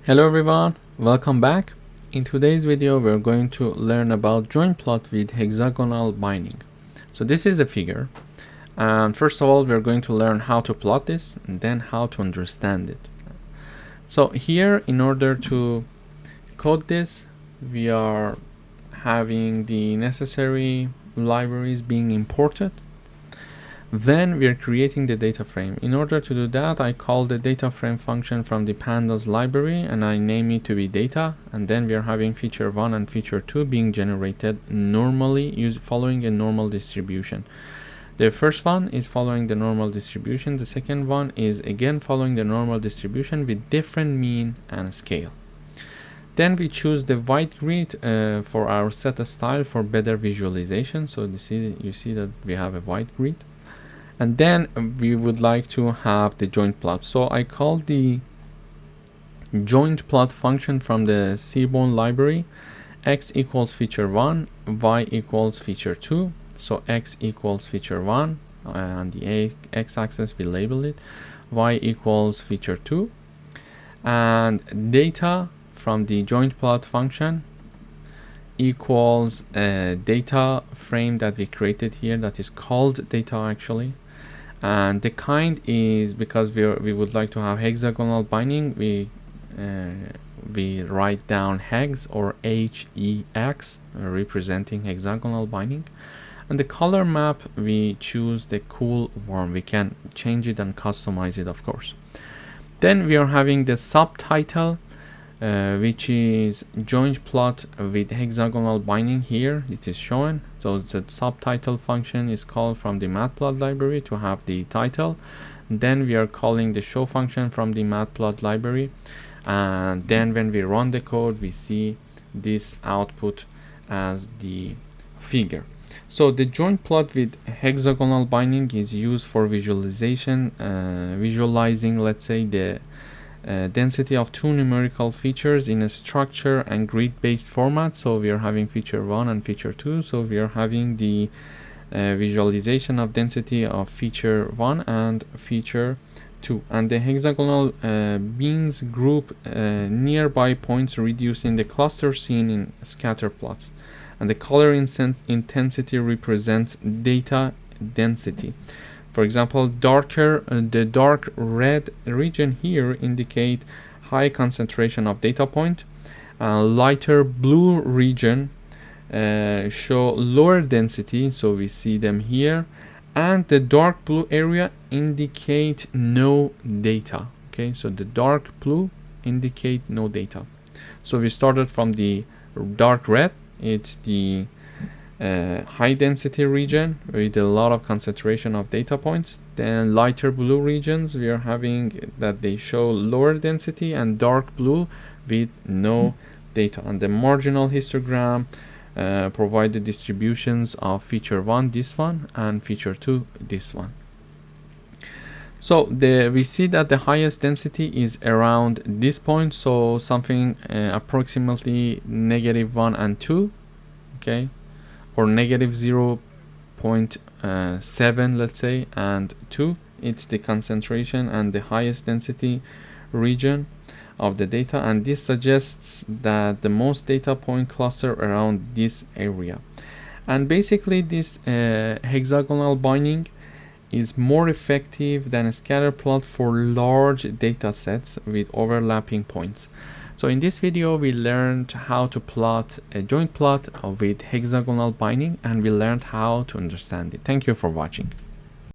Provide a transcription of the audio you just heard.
Hello everyone, welcome back. In today's video we're going to learn about joint plot with hexagonal binding. So this is a figure, and first of all we're going to learn how to plot this and then how to understand it. So here, in order to code this, we are having the necessary libraries being imported. Then we are creating the data frame. In order to do that, I call the data frame function from the Pandas library and I name it to be data. And then we are having feature 1 and feature 2 being generated normally following a normal distribution. The first one is following the normal distribution. The second one is again following the normal distribution with different mean and scale. Then we choose the white grid for our set style for better visualization. So you see that we have a white grid. And then we would like to have the joint plot. So I call the joint plot function from the Seaborn library x equals feature 1, y equals feature 2. So x equals feature 1, and the x-axis we label it, y equals feature 2. And data from the joint plot function equals a data frame that we created here that is called data actually. And the kind is, because we would like to have hexagonal binding, we write down hex or HEX representing hexagonal binding. And the color map, we choose the cool warm. We can change it and customize it, of course. Then we are having the subtitle, which is joint plot with hexagonal binding. Here it is shown. So the subtitle function is called from the Matplotlib library to have the title. Then we are calling the show function from the Matplotlib library, and then when we run the code we see this output as the figure. So the joint plot with hexagonal binding is used for visualization, visualizing, let's say, the density of two numerical features in a structure and grid based format. So we are having feature 1 and feature 2. So we are having the visualization of density of feature 1 and feature 2, and the hexagonal beans group nearby points reducing the cluster seen in scatter plots, and the color intensity represents data density. For example, the dark red region here indicate high concentration of data point. Lighter blue region show lower density, so we see them here. And the dark blue area indicate no data. Okay, so the dark blue indicate no data. So we started from the dark red. It's the high density region with a lot of concentration of data points. Then lighter blue regions, we are having that they show lower density, and dark blue with no data. And the marginal histogram provide the distributions of feature 1, this one, and feature 2, this one. So we see that the highest density is around this point, so something approximately -1 and 2, okay, or -0.7, let's say, and 2. It's the concentration and the highest density region of the data, and this suggests that the most data point cluster around this area. And basically this hexagonal binding is more effective than a scatter plot for large data sets with overlapping points. So in this video we learned how to plot a joint plot with hexagonal binding, and we learned how to understand it. Thank you for watching.